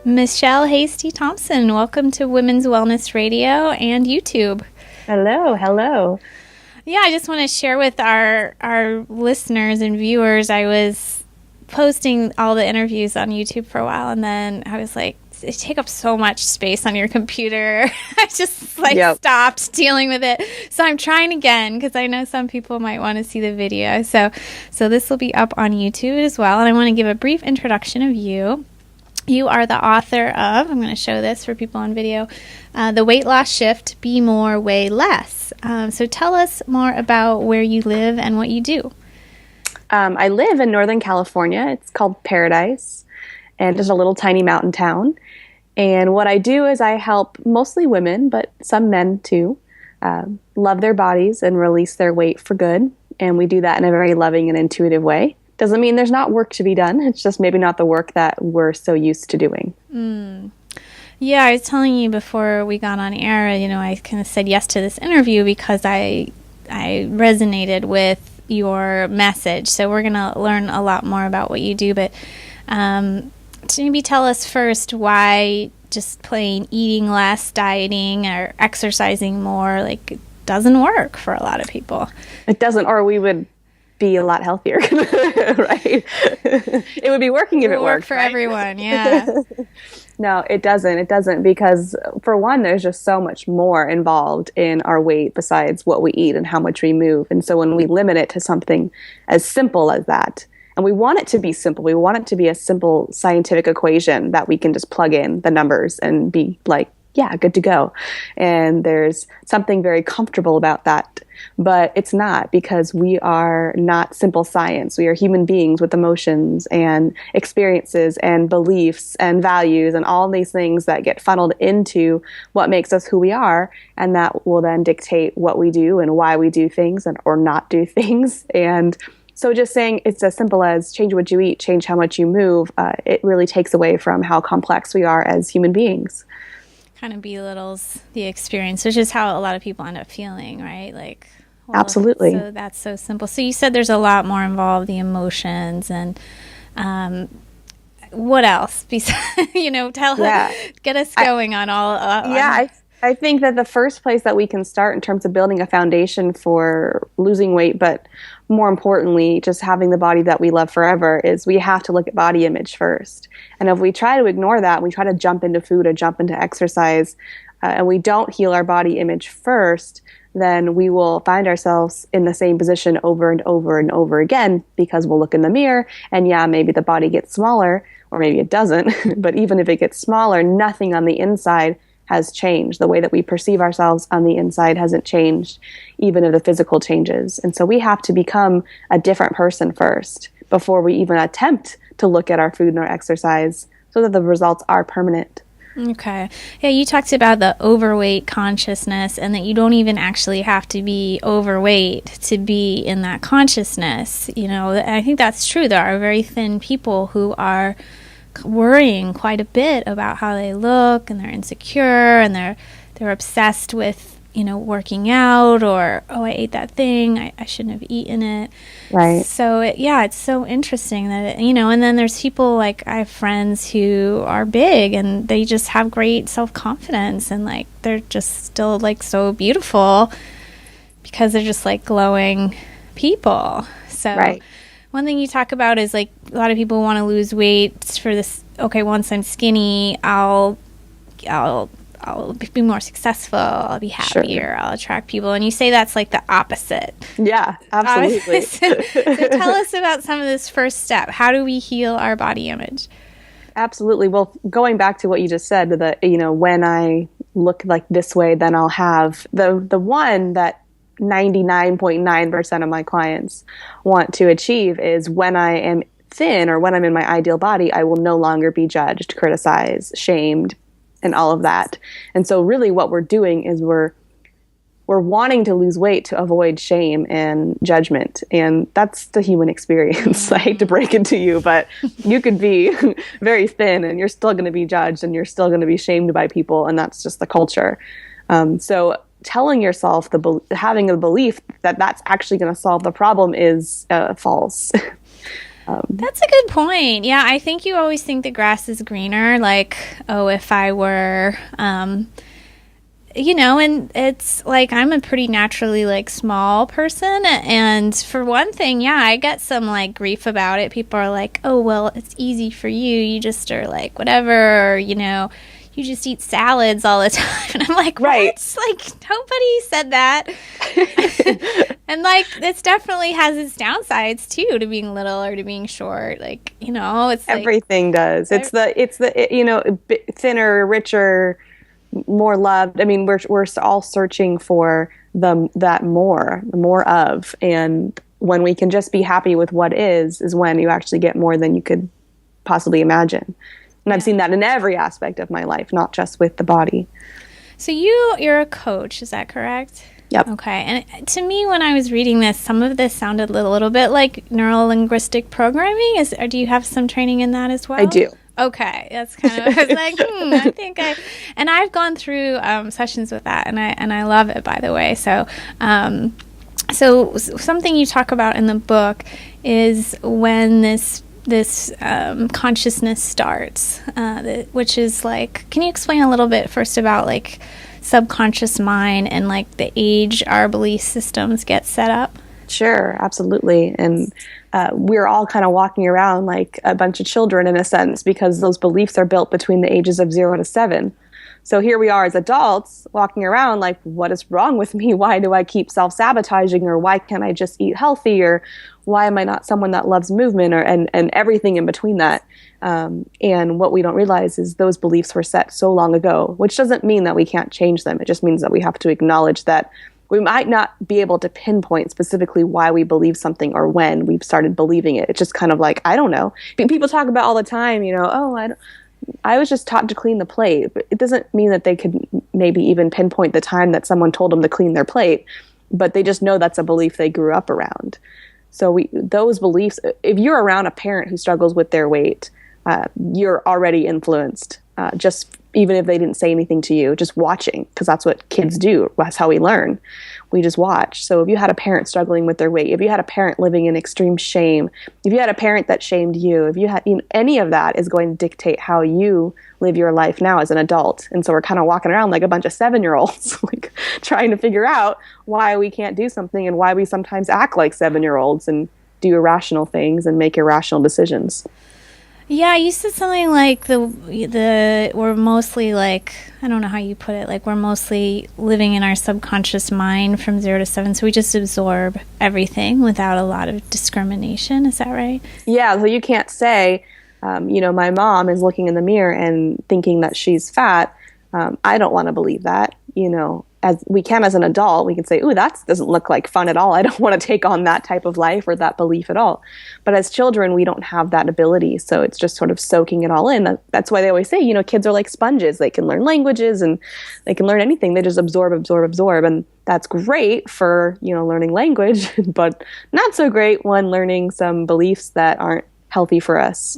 Michelle Hastie Thompson. Welcome to Women's Wellness Radio and YouTube. Hello, hello. Yeah, I just want to share with our listeners and viewers. I was posting all the interviews on YouTube for a while, and then I was like, they take up so much space on your computer. I just stopped dealing with it. So I'm trying again because I know some people might want to see the video. So this will be up on YouTube as well. And I want to give a brief introduction of you. You are the author of, I'm going to show this for people on video, The Weight Loss Shift, Be More, Weigh Less. So tell us more about where you live and what you do. I live in Northern California. It's called Paradise, and just a little tiny mountain town. And what I do is I help mostly women, but some men too, love their bodies and release their weight for good. And we do that in a very loving and intuitive way. Doesn't mean there's not work to be done. It's just maybe not the work that we're so used to doing. Yeah, I was telling you before we got on air, I kind of said yes to this interview because I resonated with your message. So we're going to learn a lot more about what you do. But maybe tell us first why just plain eating less, dieting, or exercising more, it doesn't work for a lot of people. It doesn't, or we would be a lot healthier, right? It would be working if it worked for right? everyone, yeah. No, it doesn't. It doesn't because, for one, there's just so much more involved in our weight besides what we eat and how much we move. And so when we limit it to something as simple as that, and we want it to be simple, we want it to be a simple scientific equation that we can just plug in the numbers and be like, yeah, good to go. And there's something very comfortable about that. But it's not, because we are not simple science. We are human beings with emotions and experiences and beliefs and values and all these things that get funneled into what makes us who we are. And that will then dictate what we do and why we do things or not do things. And so just saying it's as simple as change what you eat, change how much you move, it really takes away from how complex we are as human beings. Kind of belittles the experience, which is how a lot of people end up feeling, right? Absolutely. So that's so simple. So you said there's a lot more involved, the emotions, and what else? Besides, get us going on all. I think that the first place that we can start in terms of building a foundation for losing weight, but more importantly, just having the body that we love forever, is we have to look at body image first. And if we try to ignore that, we try to jump into food or jump into exercise, and we don't heal our body image first, then we will find ourselves in the same position over and over and over again, because we'll look in the mirror and maybe the body gets smaller, or maybe it doesn't. But even if it gets smaller, nothing on the inside has changed. The way that we perceive ourselves on the inside hasn't changed, even if the physical changes. And so we have to become a different person first before we even attempt to look at our food and our exercise, so that the results are permanent. Okay. Yeah, you talked about the overweight consciousness, and that you don't even actually have to be overweight to be in that consciousness. I think that's true. There are very thin people who are worrying quite a bit about how they look, and they're insecure, and they're obsessed with working out, or I ate that thing, I shouldn't have eaten it. Right. So it's so interesting that and then there's people, like I have friends who are big and they just have great self-confidence, and they're just still so beautiful because they're just glowing people. So right. One thing you talk about is a lot of people want to lose weight for this. Okay, once I'm skinny, I'll be more successful. I'll be happier. Sure. I'll attract people. And you say that's the opposite. Yeah, absolutely. So tell us about some of this first step. How do we heal our body image? Absolutely. Well, going back to what you just said, that when I look like this way, then I'll have the one that 99.9% of my clients want to achieve is, when I am thin or when I'm in my ideal body, I will no longer be judged, criticized, shamed, and all of that. And so really what we're doing is we're wanting to lose weight to avoid shame and judgment. And that's the human experience. I hate to break it to you, but you could be very thin and you're still going to be judged, and you're still going to be shamed by people. And that's just the culture. So telling yourself, having a belief that that's actually going to solve the problem is false. That's a good point. Yeah, I think you always think the grass is greener. Like, oh, if I were, and it's like I'm a pretty naturally like small person. And for one thing, yeah, I get some like grief about it. People are like, oh, well, it's easy for you. You just are like whatever, or, you just eat salads all the time. And I'm like, right. What? Like, nobody said that. And like, this definitely has its downsides too, to being little or to being short. Like, it's everything does. It's the thinner, richer, more loved. I mean, we're all searching for that more of, and when we can just be happy with what is when you actually get more than you could possibly imagine. And I've seen that in every aspect of my life, not just with the body. So you're a coach, is that correct? Yep. Okay. And to me, when I was reading this, some of this sounded a little bit like neuro-linguistic programming. Or do you have some training in that as well? I do. Okay, that's kind of, I was like, I think and I've gone through sessions with that, and I love it, by the way. So, so something you talk about in the book is when this consciousness starts, which is like, can you explain a little bit first about like subconscious mind and like the age our belief systems get set up? Sure, absolutely. And we're all kind of walking around like a bunch of children in a sense, because those beliefs are built between the ages of 0 to 7. So here we are as adults walking around like, what is wrong with me? Why do I keep self-sabotaging? Or why can't I just eat healthy? Or why am I not someone that loves movement? Or and everything in between that. And what we don't realize is those beliefs were set so long ago, which doesn't mean that we can't change them. It just means that we have to acknowledge that we might not be able to pinpoint specifically why we believe something or when we've started believing it. It's just kind of like, I don't know. People talk about all the time, I was just taught to clean the plate. But it doesn't mean that they could maybe even pinpoint the time that someone told them to clean their plate, but they just know that's a belief they grew up around. So those beliefs, if you're around a parent who struggles with their weight, you're already influenced, just even if they didn't say anything to you, just watching, because that's what kids do. That's how we learn. We just watch. So if you had a parent struggling with their weight, if you had a parent living in extreme shame, if you had a parent that shamed you, if you had any of that is going to dictate how you live your life now as an adult. And so we're kind of walking around like a bunch of 7-year-olds, like trying to figure out why we can't do something and why we sometimes act like 7-year-olds and do irrational things and make irrational decisions. Yeah, you said something like we're mostly like, I don't know how you put it, like we're mostly living in our subconscious mind from 0 to 7, so we just absorb everything without a lot of discrimination. Is that right? Yeah, so you can't say, my mom is looking in the mirror and thinking that she's fat. I don't want to believe that. As we can as an adult, we can say, ooh, that doesn't look like fun at all. I don't want to take on that type of life or that belief at all. But as children, we don't have that ability. So it's just sort of soaking it all in. That's why they always say, kids are like sponges. They can learn languages and they can learn anything. They just absorb. And that's great for, learning language, but not so great when learning some beliefs that aren't healthy for us.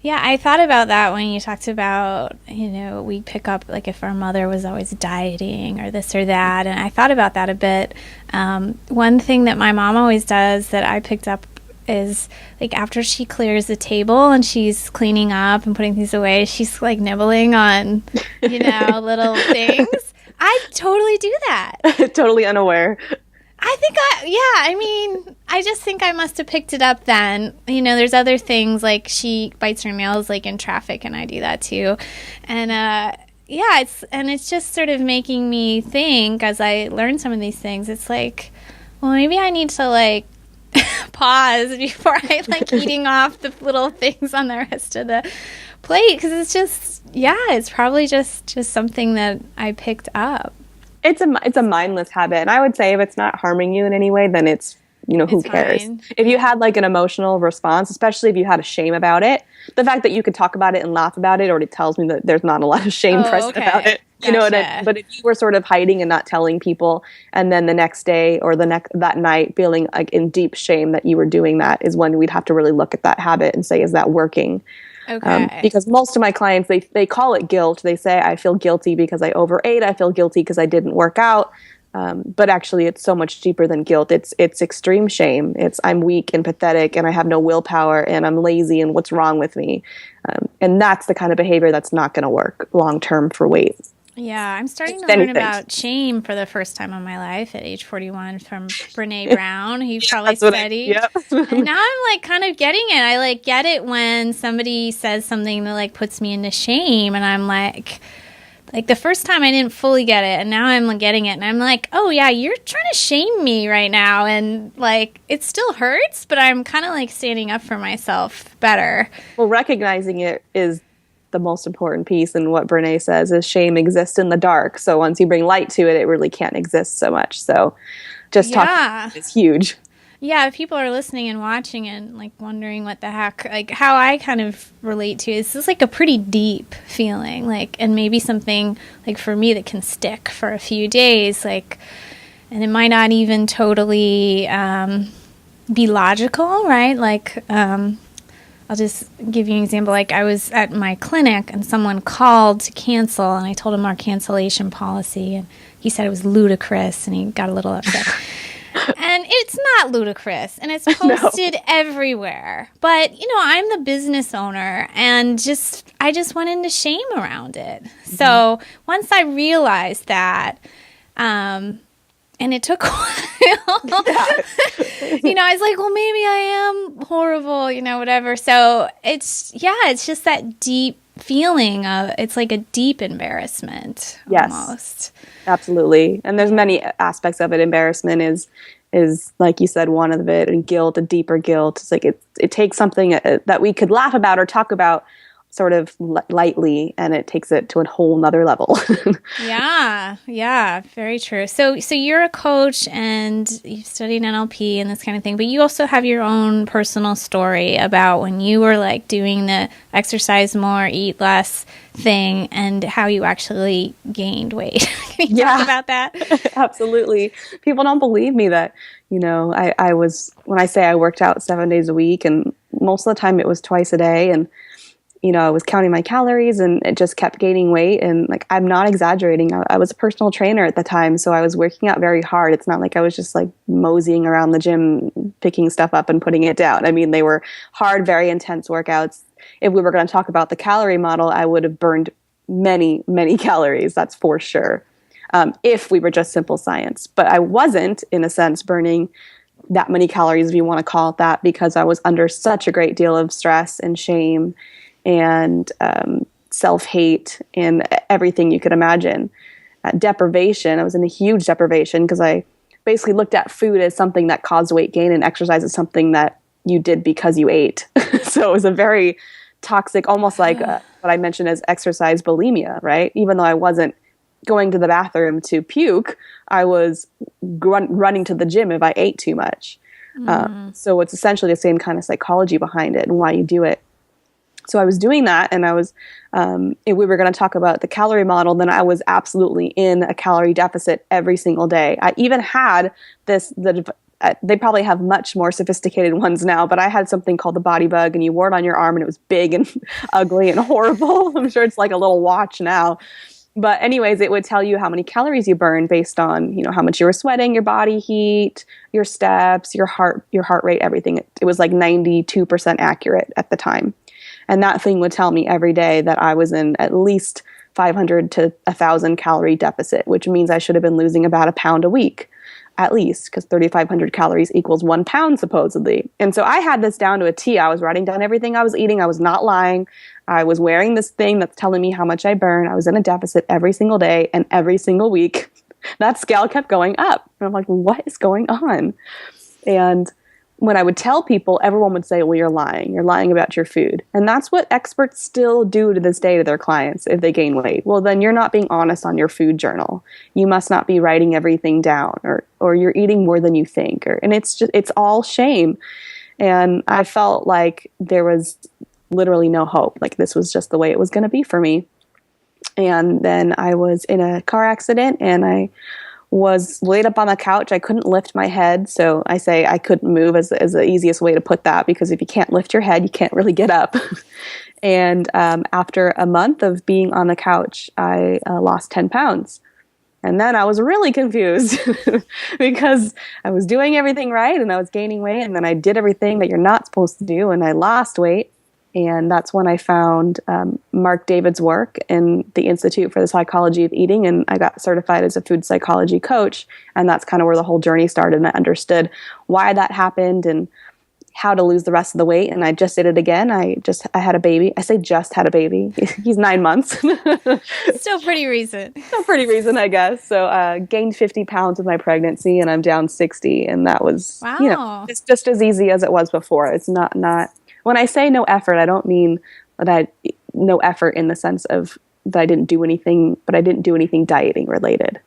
Yeah, I thought about that when you talked about, we pick up, like if our mother was always dieting or this or that, and I thought about that a bit. One thing that my mom always does that I picked up is, like, after she clears the table and she's cleaning up and putting things away, she's, like, nibbling on, little things. I totally do that. Totally unaware. I just think I must have picked it up then. There's other things, like she bites her nails like in traffic, and I do that too. And it's just sort of making me think as I learn some of these things. It's like, well, maybe I need to like pause before I like eating off the little things on the rest of the plate, because it's just, it's probably just something that I picked up. It's a mindless habit. And I would say if it's not harming you in any way, then it's, who cares? Fine. If you had like an emotional response, especially if you had a shame about it, the fact that you could talk about it and laugh about it already tells me that there's not a lot of shame present about it. Gotcha. But if you were sort of hiding and not telling people, and then the next day or that night feeling like in deep shame that you were doing that, is when we'd have to really look at that habit and say, is that working? Okay. Because most of my clients, they call it guilt. They say, I feel guilty because I overate. I feel guilty because I didn't work out. But actually, it's so much deeper than guilt. It's extreme shame. It's I'm weak and pathetic, and I have no willpower, and I'm lazy, and what's wrong with me? And that's the kind of behavior that's not going to work long term for weight. Yeah, I'm starting to learn about shame for the first time in my life at age 41 from Brene Brown, who probably studied. Yep. And now I'm like kind of getting it. I like get it when somebody says something that like puts me into shame, and I'm like the first time I didn't fully get it, and now I'm getting it, and I'm like, oh yeah, you're trying to shame me right now, and like it still hurts, but I'm kind of like standing up for myself better. Well, recognizing it is the most important piece, and what Brene says is shame exists in the dark. So once you bring light to it, it really can't exist so much. So just talking is huge. Yeah, if people are listening and watching and like wondering what the heck, like how I kind of relate to it, it's just like a pretty deep feeling, like, and maybe something like for me that can stick for a few days, like, and it might not even totally be logical, right? Like, I'll just give you an example. Like I was at my clinic and someone called to cancel, and I told him our cancellation policy, and he said it was ludicrous, and he got a little upset. And it's not ludicrous, and it's posted everywhere. But, you know, I'm the business owner, and I just went into shame around it. Mm-hmm. So once I realized that, and it took a while. You know, I was like, well, maybe I am horrible, you know, whatever. So it's just that deep feeling of, it's like a deep embarrassment. Yes, almost. Absolutely. And there's many aspects of it. Embarrassment is like you said, one of it, and guilt, a deeper guilt. It's like it takes something that we could laugh about or talk about sort of lightly, and it takes it to a whole nother level. Yeah, very true. So you're a coach and you've studied NLP and this kind of thing, but you also have your own personal story about when you were like doing the exercise more, eat less thing, and how you actually gained weight. Can you talk about that? Absolutely. People don't believe me that, you know, I was, when I say I worked out 7 days a week, and most of the time it was twice a day, and you know, I was counting my calories, and it just kept gaining weight. And like, I'm not exaggerating. I was a personal trainer at the time, so I was working out very hard. It's not like I was just like moseying around the gym, picking stuff up and putting it down. I mean, they were hard, very intense workouts. If we were going to talk about the calorie model, I would have burned many, many calories. That's for sure. If we were just simple science, but I wasn't, in a sense, burning that many calories, if you want to call it that, because I was under such a great deal of stress and shame and self-hate and everything you could imagine. Deprivation, I was in a huge deprivation because I basically looked at food as something that caused weight gain, and exercise as something that you did because you ate. So it was a very toxic, almost like what I mentioned as exercise bulimia, right? Even though I wasn't going to the bathroom to puke, I was running to the gym if I ate too much. So it's essentially the same kind of psychology behind it and why you do it. So I was doing that, and I was, if we were going to talk about the calorie model, then I was absolutely in a calorie deficit every single day. I even had they probably have much more sophisticated ones now, but I had something called the Body Bug, and you wore it on your arm, and it was big and ugly and horrible. I'm sure it's like a little watch now. But anyways, it would tell you how many calories you burn based on, you know, how much you were sweating, your body heat, your steps, your heart rate, everything. It was like 92% accurate at the time. And that thing would tell me every day that I was in at least 500 to 1,000 calorie deficit, which means I should have been losing about a pound a week, at least, because 3,500 calories equals 1 pound, supposedly. And so I had this down to a T. I was writing down everything I was eating. I was not lying. I was wearing this thing that's telling me how much I burn. I was in a deficit every single day and every single week. That scale kept going up. And I'm like, what is going on? And when I would tell people, everyone would say, well, you're lying. You're lying about your food. And that's what experts still do to this day to their clients if they gain weight. Well, then you're not being honest on your food journal. You must not be writing everything down, or you're eating more than you think. And it's all shame. And I felt like there was literally no hope. Like this was just the way it was going to be for me. And then I was in a car accident, and I was laid up on the couch. I couldn't lift my head. So I say I couldn't move as the easiest way to put that, because if you can't lift your head, you can't really get up. And after a month of being on the couch, I lost 10 pounds. And then I was really confused because I was doing everything right and I was gaining weight, and then I did everything that you're not supposed to do and I lost weight. And that's when I found Mark David's work in the Institute for the Psychology of Eating, and I got certified as a food psychology coach. And that's kind of where the whole journey started, and I understood why that happened and how to lose the rest of the weight. And I just did it again. I had a baby. I say just had a baby. He's 9 months. Still pretty recent. Still pretty recent, I guess. So gained 50 pounds with my pregnancy, and I'm down 60. And that was, it's just as easy as it was before. It's not. When I say no effort, I don't mean that no effort in the sense of that I didn't do anything, but I didn't do anything dieting related.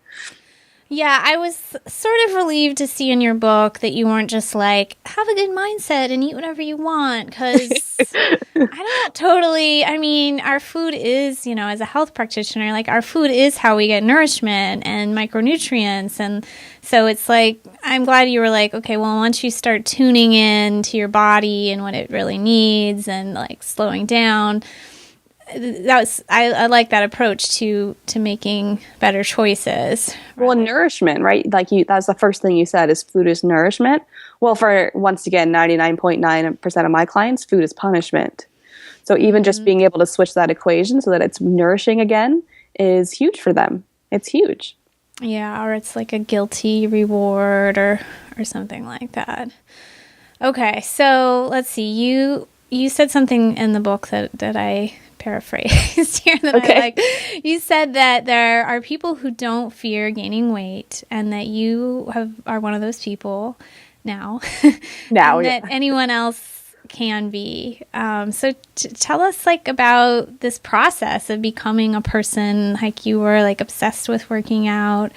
Yeah, I was sort of relieved to see in your book that you weren't just like, have a good mindset and eat whatever you want, because I don't totally, I mean, our food is, as a health practitioner, like our food is how we get nourishment and micronutrients. And so it's like, I'm glad you were like, okay, well, once you start tuning in to your body and what it really needs and like slowing down, I like that approach to making better choices. Well, nourishment, right? Like that's the first thing you said is food is nourishment. Well, for once again, 99.9% of my clients, food is punishment. So even just being able to switch that equation so that it's nourishing again is huge for them. It's huge. Yeah, or it's like a guilty reward or something like that. Okay, so let's see. You said something in the book that I paraphrased here that I like. You said that there are people who don't fear gaining weight, and that you are one of those people now. Now, that anyone else can be. So tell us like about this process of becoming a person like you were, like obsessed with working out,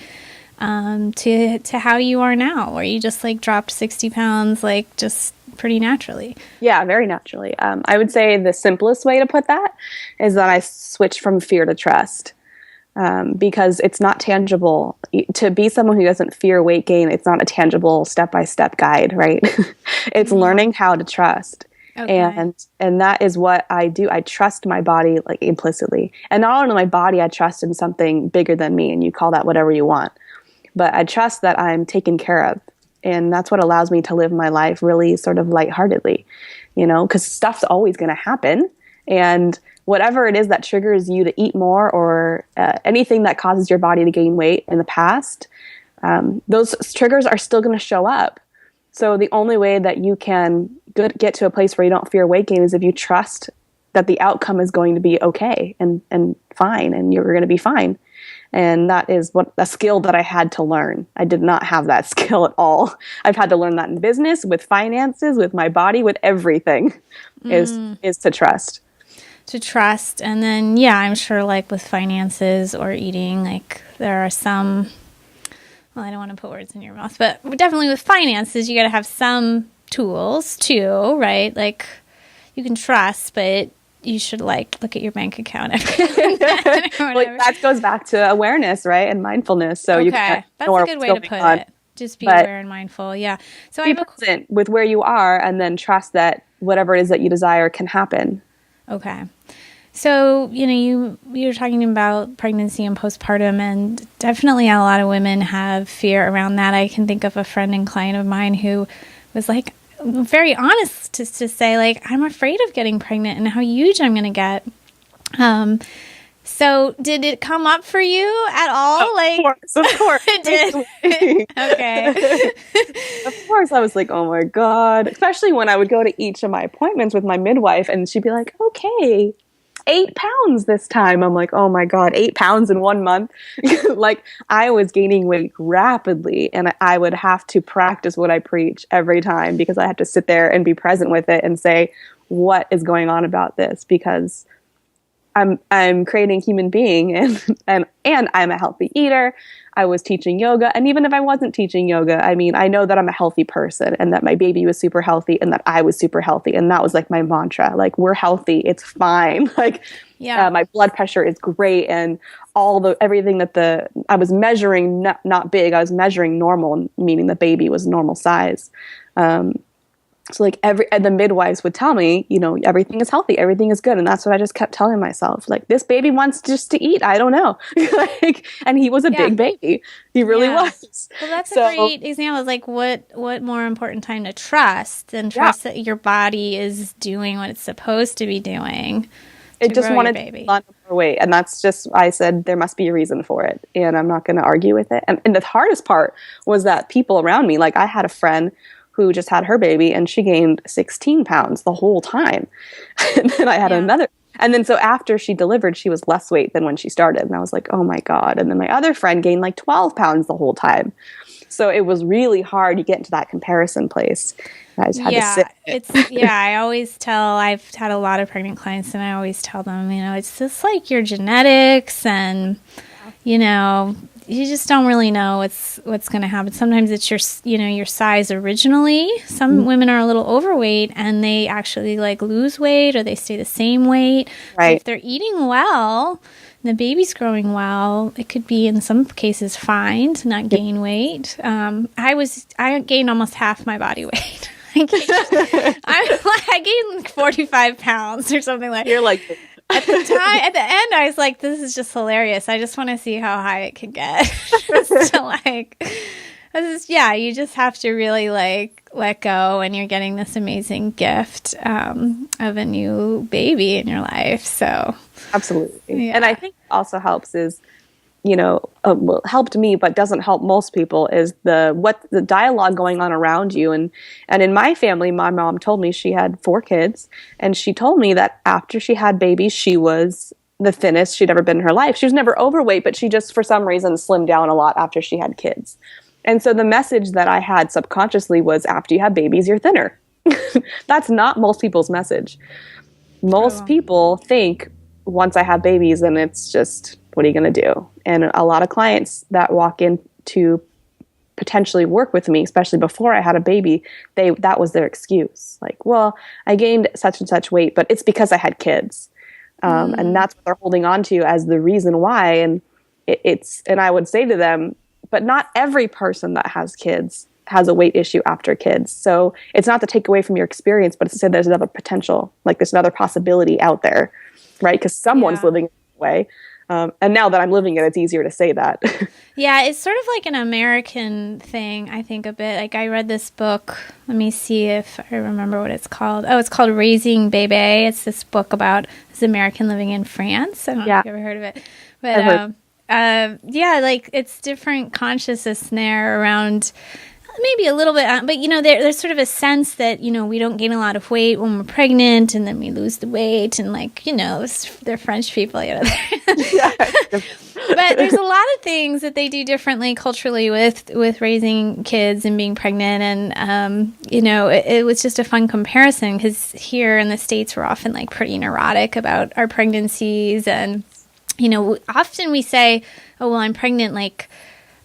to how you are now, where you just like dropped 60 pounds, like just pretty naturally. Yeah, very naturally. I would say the simplest way to put that is that I switched from fear to trust, because it's not tangible. To be someone who doesn't fear weight gain, it's not a tangible step-by-step guide, right? It's learning how to trust. Okay. And that is what I do. I trust my body like implicitly. And not only my body, I trust in something bigger than me, and you call that whatever you want. But I trust that I'm taken care of. And that's what allows me to live my life really sort of lightheartedly, because stuff's always going to happen. And whatever it is that triggers you to eat more, or anything that causes your body to gain weight in the past, those triggers are still going to show up. So the only way that you can get to a place where you don't fear weight gain is if you trust that the outcome is going to be okay and fine, and you're going to be fine. And that is a skill that I had to learn. I did not have that skill at all. I've had to learn that in business, with finances, with my body, with everything, is to trust. To trust. And then, yeah, I'm sure like with finances or eating, like there are some, well, I don't want to put words in your mouth, but definitely with finances, you got to have some tools too, right? Like you can trust, but you should like look at your bank account every well, that goes back to awareness, right? And mindfulness. So that's a good way to put it. Just be aware and mindful. Yeah. So be present with where you are, and then trust that whatever it is that you desire can happen. Okay. So, you're talking about pregnancy and postpartum, and definitely a lot of women have fear around that. I can think of a friend and client of mine who was like, very honest to say, like, I'm afraid of getting pregnant and how huge I'm going to get. So did it come up for you at all? Of course. It did. Okay. Of course. I was like, oh my God. Especially when I would go to each of my appointments with my midwife, and she'd be like, okay, 8 pounds this time. I'm like, oh my God, 8 pounds in 1 month. Like I was gaining weight rapidly, and I would have to practice what I preach every time, because I had to sit there and be present with it and say, what is going on about this? Because I'm creating a human being, and I'm a healthy eater. I was teaching yoga. And even if I wasn't teaching yoga, I mean, I know that I'm a healthy person, and that my baby was super healthy, and that I was super healthy. And that was like my mantra, like, we're healthy. It's fine. Like, my blood pressure is great. And everything that I was measuring, not big, I was measuring normal, meaning the baby was normal size. So like and the midwives would tell me, everything is healthy, everything is good. And that's what I just kept telling myself. Like, this baby wants just to eat. I don't know. And he was a big baby. He really was. Well, that's a great example. It's like, what more important time to trust than trust that your body is doing what it's supposed to be doing. It just wanted to lose more weight. And that's just, I said, there must be a reason for it. And I'm not going to argue with it. And the hardest part was that people around me, like I had a friend who just had her baby and she gained 16 pounds the whole time. And then I had another. And then so after she delivered, she was less weight than when she started. And I was like, oh my God. And then my other friend gained like 12 pounds the whole time. So it was really hard to get into that comparison place. I just had to sit. I always tell, I've had a lot of pregnant clients and I always tell them, it's just like your genetics and, you just don't really know what's going to happen. Sometimes it's your size originally. Some women are a little overweight and they actually like lose weight or they stay the same weight. Right. If they're eating well, the baby's growing well, it could be in some cases fine to not gain weight. I gained almost half my body weight. I gained like 45 pounds or something like that. You're like... At the end, I was like, this is just hilarious. I just want to see how high it could get. You just have to really like let go when you're getting this amazing gift of a new baby in your life. So absolutely. Yeah. And I think also helps is, helped me, but doesn't help most people is the dialogue going on around you. And in my family, my mom told me she had 4 kids. And she told me that after she had babies, she was the thinnest she'd ever been in her life. She was never overweight, but she just, for some reason, slimmed down a lot after she had kids. And so the message that I had subconsciously was, after you have babies, you're thinner. That's not most people's message. Most people think, once I have babies, then it's just, what are you going to do? And a lot of clients that walk in to potentially work with me, especially before I had a baby, that was their excuse. Like, well, I gained such and such weight, but it's because I had kids. And that's what they're holding on to as the reason why. And and I would say to them, but not every person that has kids has a weight issue after kids. So it's not to take away from your experience, but it's to say there's another potential, like there's another possibility out there, right? Because someone's living it that way. And now that I'm living it, it's easier to say that. Yeah, it's sort of like an American thing, I think, a bit. Like, I read this book. Let me see if I remember what it's called. Oh, it's called Raising Bébé. It's this book about this American living in France. I don't know if you've ever heard of it. But, like, it's different consciousness there around... Maybe a little bit, but there's sort of a sense that we don't gain a lot of weight when we're pregnant, and then we lose the weight, and they're French people, But there's a lot of things that they do differently culturally with raising kids and being pregnant, and it was just a fun comparison because here in the States we're often like pretty neurotic about our pregnancies, and often we say, oh well, I'm pregnant, like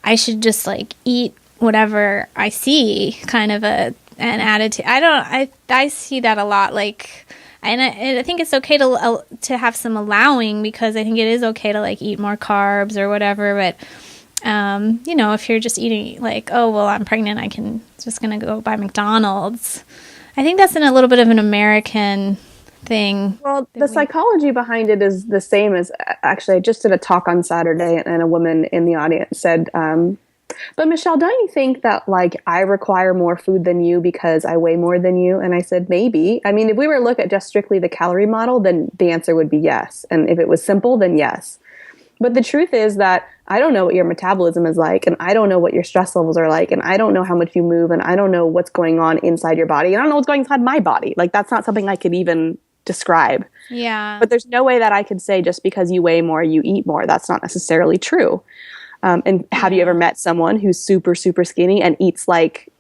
I should just like eat whatever I see, kind of an attitude. I see that a lot, like, and I think it's okay to have some allowing, because I think it is okay to like eat more carbs or whatever, but if you're just eating like, oh well, I'm pregnant, I can just gonna go buy McDonald's. I think that's a little bit of an American thing. Well, the psychology behind it is the same as, actually, I just did a talk on Saturday, and a woman in the audience said, but Michelle, don't you think that like I require more food than you because I weigh more than you? And I said, maybe. I mean, if we were to look at just strictly the calorie model, then the answer would be yes. And if it was simple, then yes. But the truth is that I don't know what your metabolism is like, and I don't know what your stress levels are like, and I don't know how much you move, and I don't know what's going on inside your body, and I don't know what's going inside my body. Like, that's not something I could even describe. Yeah. But there's no way that I could say just because you weigh more, you eat more. That's not necessarily true. And have you ever met someone who's super, super skinny and eats like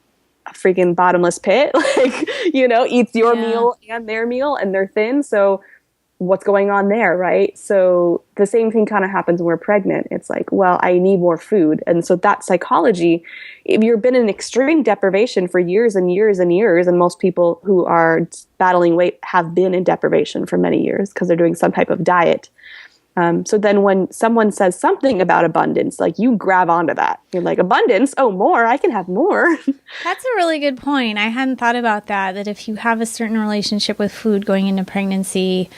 a freaking bottomless pit? Like, eats your meal and their meal, and they're thin. So what's going on there, right? So the same thing kind of happens when we're pregnant. It's like, well, I need more food. And so that psychology, if you've been in extreme deprivation for years and years and years, and most people who are battling weight have been in deprivation for many years because they're doing some type of diet. So then when someone says something about abundance, like you grab onto that. You're like, abundance? Oh, more. I can have more. That's a really good point. I hadn't thought about that if you have a certain relationship with food going into pregnancy,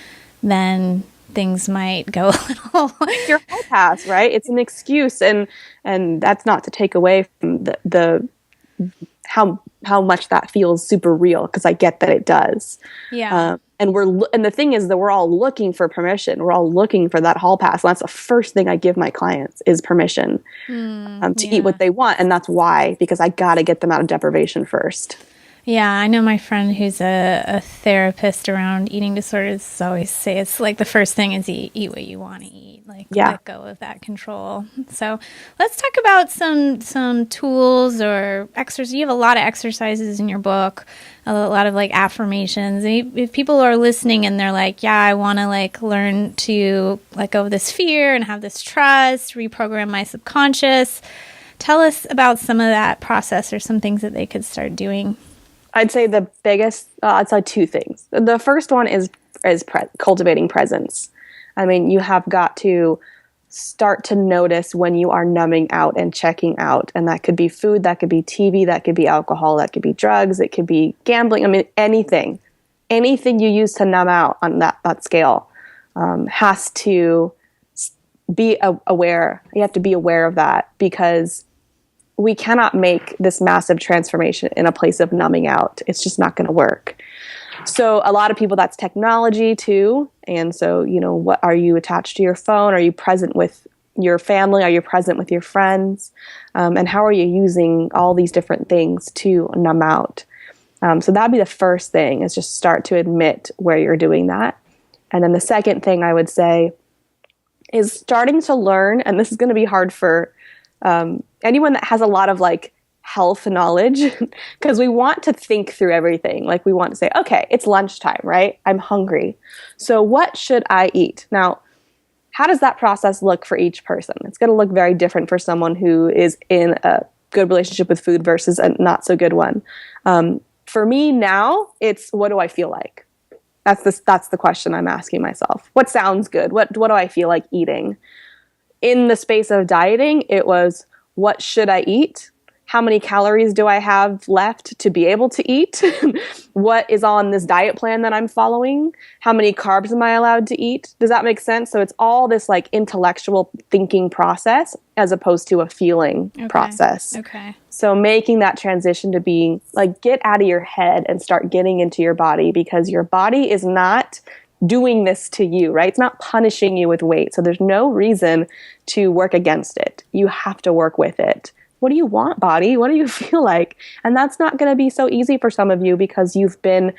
then things might go a little. Your hall pass, right? It's an excuse. And that's not to take away from the how much that feels super real, because I get that it does. Yeah. And the thing is that we're all looking for permission. We're all looking for that hall pass. And that's the first thing I give my clients is permission to eat what they want. And that's why, because I got to get them out of deprivation first. Yeah, I know my friend who's a therapist around eating disorders always say it's like the first thing is eat what you want to eat. Like let go of that control. So let's talk about some tools or exercises. You have a lot of exercises in your book, a lot of like affirmations. If people are listening and they're like, yeah, I want to like learn to let go of this fear and have this trust, reprogram my subconscious. Tell us about some of that process or some things that they could start doing. I'd say the biggest, I'd say two things. The first one is cultivating presence. I mean, you have got to start to notice when you are numbing out and checking out. And that could be food, that could be TV, that could be alcohol, that could be drugs, it could be gambling. I mean, anything you use to numb out on that scale has to be aware. You have to be aware of that, because we cannot make this massive transformation in a place of numbing out. It's just not going to work. So a lot of people, that's technology too. And so, what are you attached to your phone? Are you present with your family? Are you present with your friends? And how are you using all these different things to numb out? So that'd be the first thing, is just start to admit where you're doing that. And then the second thing I would say is starting to learn, and this is going to be hard for anyone that has a lot of like health knowledge, because we want to think through everything. Like we want to say, okay, it's lunchtime, right? I'm hungry. So what should I eat? Now, how does that process look for each person? It's going to look very different for someone who is in a good relationship with food versus a not so good one. For me now, it's what do I feel like? That's the question I'm asking myself. What sounds good? What do I feel like eating? In the space of dieting, it was, what should I eat? How many calories do I have left to be able to eat? What is on this diet plan that I'm following? How many carbs am I allowed to eat? Does that make sense? So it's all this like intellectual thinking process as opposed to a feeling process. Okay. So making that transition to being like, get out of your head and start getting into your body, because your body is not doing this to you, right? It's not punishing you with weight. So there's no reason to work against it. You have to work with it. What do you want, body? What do you feel like? And that's not going to be so easy for some of you, because you've been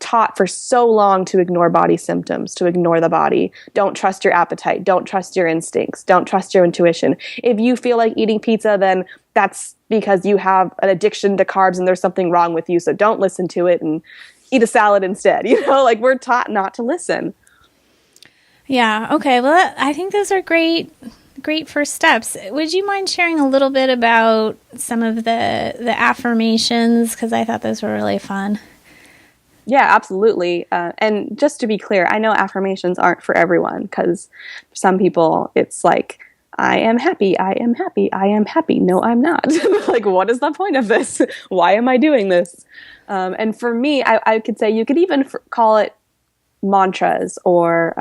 taught for so long to ignore body symptoms, to ignore the body. Don't trust your appetite. Don't trust your instincts. Don't trust your intuition. If you feel like eating pizza, then that's because you have an addiction to carbs and there's something wrong with you. So don't listen to it and eat a salad instead. Like we're taught not to listen. Yeah. Okay. Well, I think those are great first steps. Would you mind sharing a little bit about some of the affirmations? Because I thought those were really fun. Yeah, absolutely. And just to be clear, I know affirmations aren't for everyone, because for some people it's like, I am happy, I am happy, I am happy. No, I'm not. Like, what is the point of this? Why am I doing this? And for me, I could say you could even call it mantras, or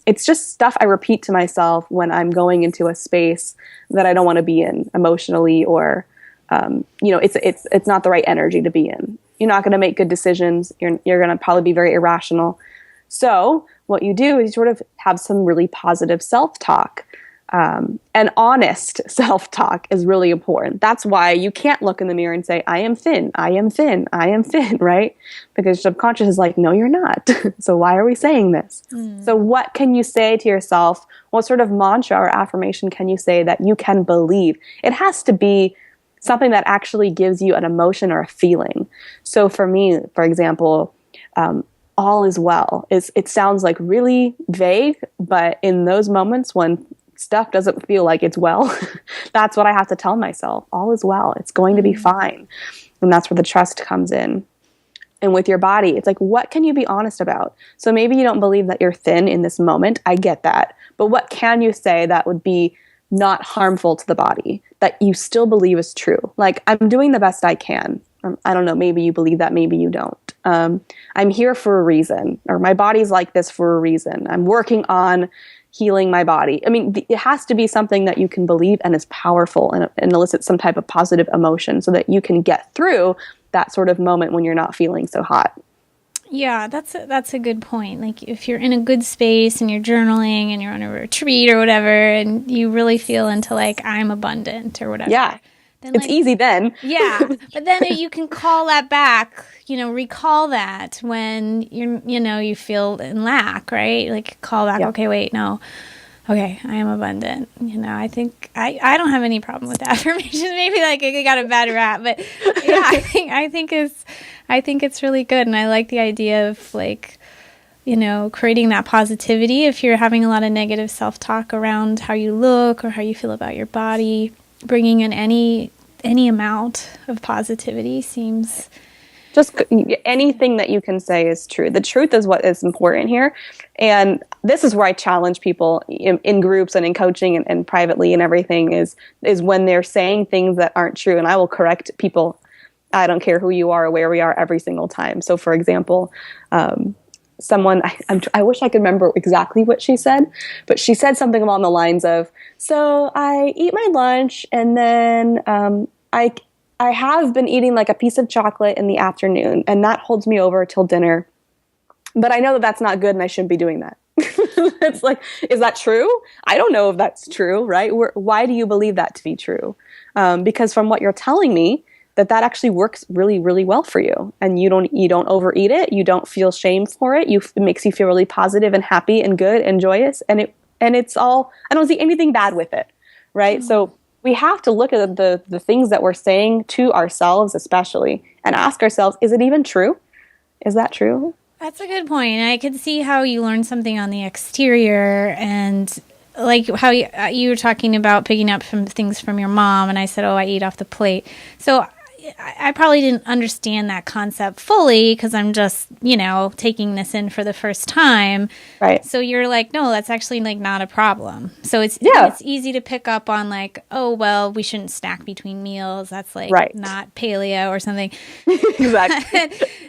it's just stuff I repeat to myself when I'm going into a space that I don't want to be in emotionally, or it's not the right energy to be in. You're not going to make good decisions. You're going to probably be very irrational. So what you do is you sort of have some really positive self-talk. And honest self-talk is really important. That's why you can't look in the mirror and say, I am thin, I am thin, I am thin, right? Because subconscious is like, no, you're not. So why are we saying this? So what can you say to yourself? What sort of mantra or affirmation can you say that you can believe? It has to be something that actually gives you an emotion or a feeling. So for me, for example, all is well. It sounds like really vague, but in those moments when stuff doesn't feel like it's well, that's what I have to tell myself. All is well. It's going to be fine. And that's where the trust comes in. and with your body. It's like, what can you be honest about? So maybe you don't believe that you're thin in this moment. I get that. But what can you say that would be not harmful to the body, that you still believe is true? Like, I'm doing the best I can. I don't know, maybe you believe that, maybe you don't. I'm here for a reason, or my body's like this for a reason. I'm working on healing my body. I mean, it has to be something that you can believe and is powerful and elicits some type of positive emotion so that you can get through that sort of moment when you're not feeling so hot. Yeah, that's a good point. Like, if you're in a good space and you're journaling and you're on a retreat or whatever, and you really feel into like, I'm abundant or whatever. Yeah. Then, it's like, easy then. Yeah. But then you can call that back, recall that when you feel in lack, right? Like, call back, okay, wait, no. Okay, I am abundant. I think I don't have any problem with affirmations. Maybe like I got a bad rap, but yeah, I think it's really good, and I like the idea of like, creating that positivity. If you're having a lot of negative self-talk around how you look or how you feel about your body, bringing in any amount of positivity seems... Just anything that you can say is true. The truth is what is important here. And this is where I challenge people in groups and in coaching and privately and everything is when they're saying things that aren't true. And I will correct people. I don't care who you are or where we are every single time. So, for example, someone, I wish I could remember exactly what she said, but she said something along the lines of, so I eat my lunch and then I have been eating like a piece of chocolate in the afternoon, and that holds me over till dinner. But I know that that's not good, and I shouldn't be doing that. It's like, is that true? I don't know if that's true, right? Why do you believe that to be true? Because from what you're telling me, that actually works really, really well for you, and you don't overeat it. You don't feel shame for it. It makes you feel really positive and happy and good and joyous, and it's all. I don't see anything bad with it, right? Mm-hmm. So we have to look at the things that we're saying to ourselves, especially, and ask ourselves, is it even true? Is that true? That's a good point. I could see how you learn something on the exterior, and like how you were talking about picking up some things from your mom, and I said, oh, I eat off the plate. So I probably didn't understand that concept fully because I'm just, taking this in for the first time. Right. So you're like, no, that's actually like not a problem. So it's easy to pick up on like, oh, well, we shouldn't snack between meals. That's like not paleo or something. Exactly.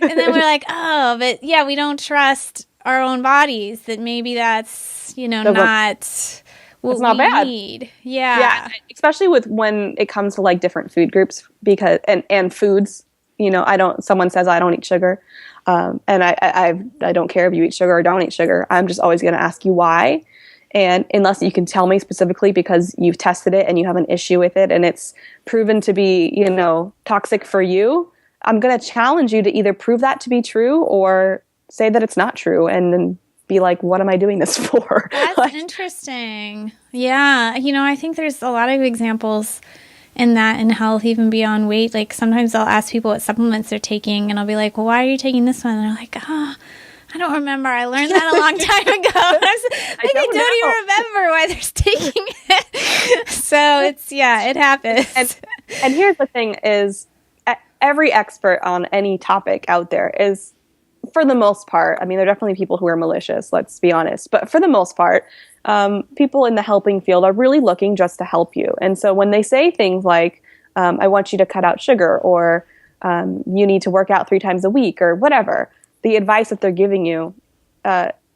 And then we're like, oh, but yeah, we don't trust our own bodies, that maybe that's, not... It's not bad. Need. Yeah. Especially with when it comes to like different food groups because and foods. Someone says I don't eat sugar, and I don't care if you eat sugar or don't eat sugar. I'm just always going to ask you why, and unless you can tell me specifically because you've tested it and you have an issue with it and it's proven to be toxic for you, I'm going to challenge you to either prove that to be true or say that it's not true, and then be like, what am I doing this for? That's interesting. Yeah. I think there's a lot of examples in that in health, even beyond weight. Like sometimes I'll ask people what supplements they're taking and I'll be like, well, why are you taking this one? And they're like, I don't remember. I learned that a long time ago. I don't even remember why they're taking it. So it happens. And here's the thing is every expert on any topic out there is, for the most part, I mean, there are definitely people who are malicious, let's be honest. But for the most part, people in the helping field are really looking just to help you. And so when they say things like, I want you to cut out sugar, or you need to work out 3 times a week, or whatever, the advice that they're giving you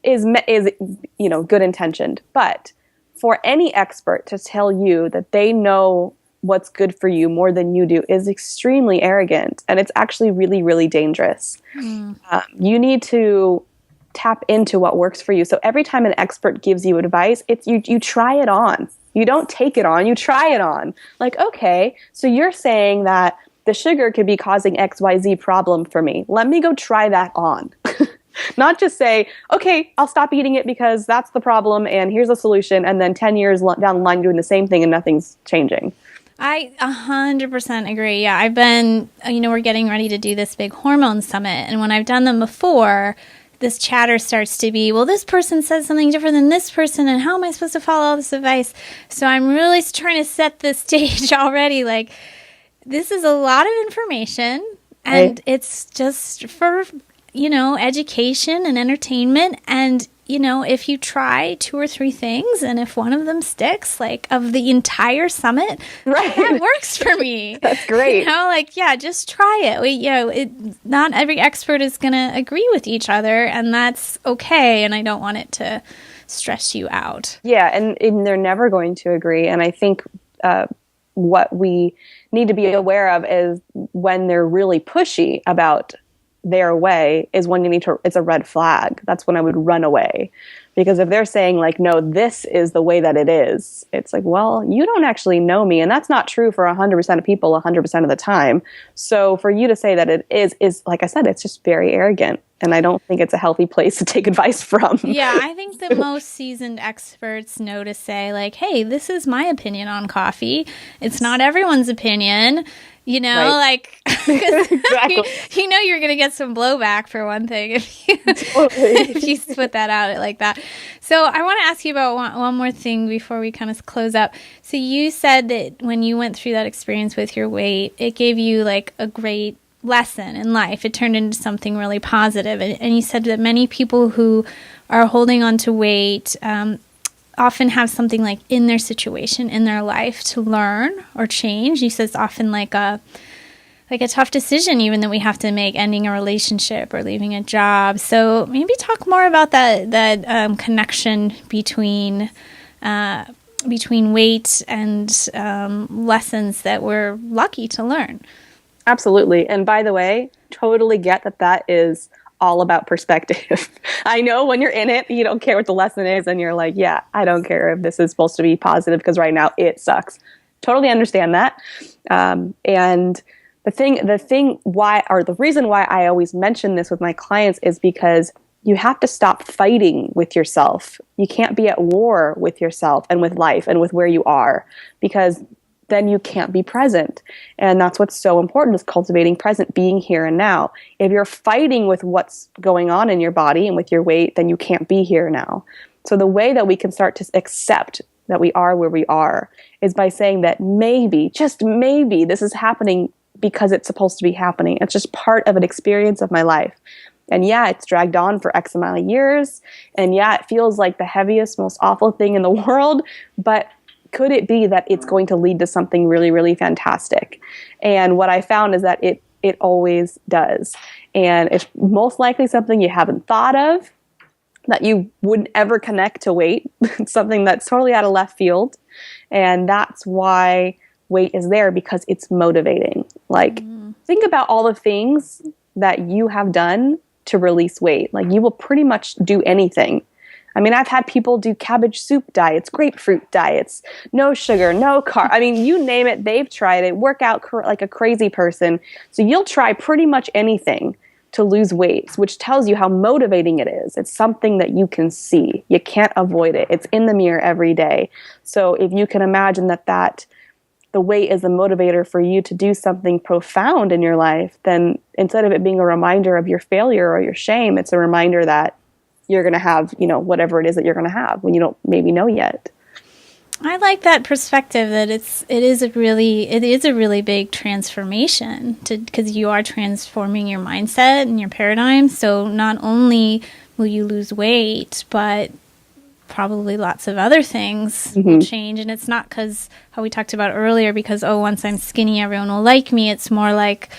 is good intentioned. But for any expert to tell you that they know what's good for you more than you do is extremely arrogant, and it's actually really, really dangerous. You need to tap into what works for you. So every time an expert gives you advice, it's you try it on. You don't take it on, you try it on. Like, okay, so you're saying that the sugar could be causing XYZ problem for me. Let me go try that on. Not just say, okay, I'll stop eating it because that's the problem and here's a solution, and then 10 years down the line doing the same thing and nothing's changing. I 100% agree. Yeah, I've been, we're getting ready to do this big hormone summit. And when I've done them before, this chatter starts to be, well, this person says something different than this person, and how am I supposed to follow all this advice? So I'm really trying to set the stage already. Like, this is a lot of information. And it's just for, education and entertainment. And, if you try 2 or 3 things and if one of them sticks, like of the entire summit, right, that works for me. That's great. Just try it. Not every expert is going to agree with each other, and that's okay. And I don't want it to stress you out. Yeah, and they're never going to agree. And I think what we need to be aware of is when they're really pushy about their way is when it's a red flag. That's when I would run away. Because if they're saying like, no, this is the way that it is, it's like, well, you don't actually know me. And that's not true for 100% of people 100% of the time. So for you to say that it is like I said, it's just very arrogant. And I don't think it's a healthy place to take advice from. Yeah, I think the most seasoned experts know to say like, hey, this is my opinion on coffee. It's not everyone's opinion. Right. Exactly. You're going to get some blowback for one thing if you put that out like that. So I want to ask you about one more thing before we kind of close up. So you said that when you went through that experience with your weight, it gave you like a great lesson in life. It turned into something really positive. And you said that many people who are holding on to weight often have something like in their situation, in their life to learn or change. You said it's often like a tough decision even that we have to make, ending a relationship or leaving a job. So maybe talk more about that connection between weight and lessons that we're lucky to learn. Absolutely. And by the way, totally get that is all about perspective. I know when you're in it, you don't care what the lesson is, and you're like, yeah, I don't care if this is supposed to be positive because right now it sucks. Totally understand that. And the reason why I always mention this with my clients is because you have to stop fighting with yourself. You can't be at war with yourself and with life and with where you are, because then you can't be present. And that's what's so important, is cultivating present, being here and now. If you're fighting with what's going on in your body and with your weight, then you can't be here now. So the way that we can start to accept that we are where we are is by saying that maybe, just maybe, this is happening because it's supposed to be happening. It's just part of an experience of my life. And yeah, it's dragged on for X amount of years. And yeah, it feels like the heaviest, most awful thing in the world. But could it be that it's going to lead to something really, really fantastic? And what I found is that it always does. And it's most likely something you haven't thought of, that you wouldn't ever connect to weight. It's something that's totally out of left field. And that's why weight is there, because it's motivating. Like, think about all the things that you have done to release weight. Like, you will pretty much do anything. I mean, I've had people do cabbage soup diets, grapefruit diets, no sugar, no carb. I mean, you name it, they've tried it, work out like a crazy person. So you'll try pretty much anything to lose weight, which tells you how motivating it is. It's something that you can see. You can't avoid it. It's in the mirror every day. So if you can imagine that the weight is a motivator for you to do something profound in your life, then instead of it being a reminder of your failure or your shame, it's a reminder that you're going to have, whatever it is that you're going to have when you don't maybe know yet. I like that perspective, that it is a really big transformation, because you are transforming your mindset and your paradigm. So not only will you lose weight, but probably lots of other things will change. And it's not because, how we talked about earlier, because, once I'm skinny, everyone will like me. It's more like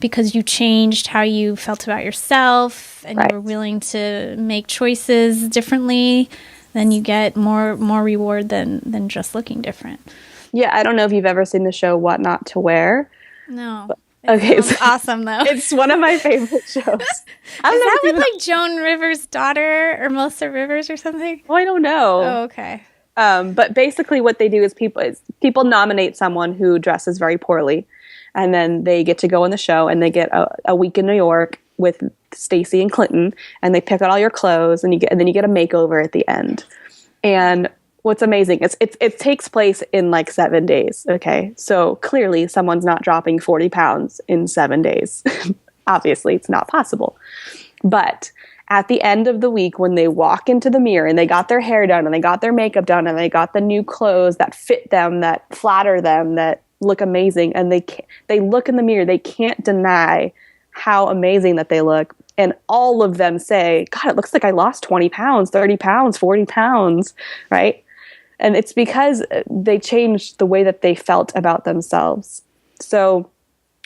because you changed how you felt about yourself, and right. You were willing to make choices differently, then you get more reward than just looking different. Yeah, I don't know if you've ever seen the show What Not to Wear. No. Okay, it's awesome though. It's one of my favorite shows. Is that with like Joan Rivers' daughter or Melissa Rivers or something? Oh, I don't know. Oh, okay. But basically what they do is people nominate someone who dresses very poorly, and then they get to go on the show, and they get a week in New York with Stacey and Clinton, and they pick out all your clothes, and then you get a makeover at the end. And what's amazing is it takes place in like 7 days. Okay, so clearly someone's not dropping 40 pounds in 7 days. Obviously, it's not possible. But at the end of the week, when they walk into the mirror and they got their hair done and they got their makeup done and they got the new clothes that fit them, that flatter them, that look amazing, and they look in the mirror, they can't deny how amazing that they look. And all of them say, God, it looks like I lost 20 pounds, 30 pounds, 40 pounds, right? And it's because they changed the way that they felt about themselves. So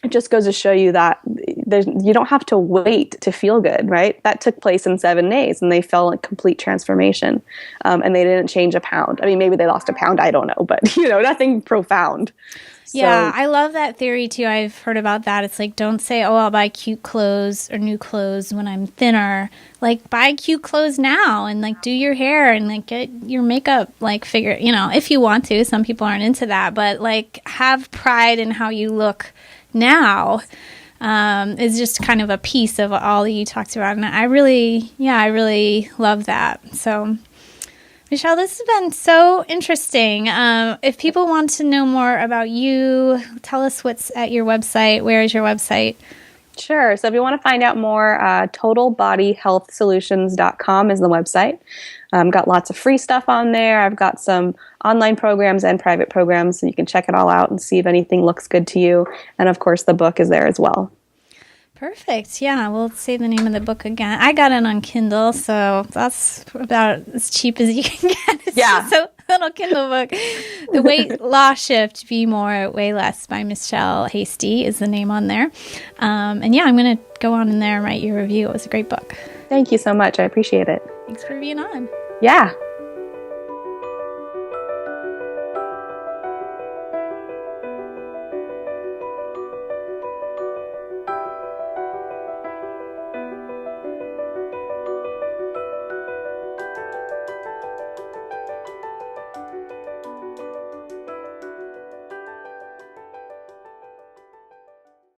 it just goes to show you that you don't have to wait to feel good, right? That took place in 7 days, and they felt a complete transformation. And they didn't change a pound. I mean, maybe they lost a pound, I don't know, but nothing profound. Yeah, I love that theory too. I've heard about that. It's like, don't say, oh, I'll buy cute clothes or new clothes when I'm thinner. Like, buy cute clothes now, and like do your hair and like get your makeup like figure, if you want to. Some people aren't into that, but like have pride in how you look now is just kind of a piece of all that you talked about. And I really love that. So Michelle, this has been so interesting. If people want to know more about you, tell us what's at your website. Where is your website? Sure. So if you want to find out more, totalbodyhealthsolutions.com is the website. Got lots of free stuff on there. I've got some online programs and private programs, so you can check it all out and see if anything looks good to you. And of course, the book is there as well. Perfect. Yeah, we'll say the name of the book again. I got it on Kindle, so that's about as cheap as you can get. It's just a little Kindle book. The Weight Loss Shift, Be More, Weigh Less by Michelle Hastie is the name on there. And yeah, I'm going to go on in there and write your review. It was a great book. Thank you so much. I appreciate it. Thanks for being on. Yeah.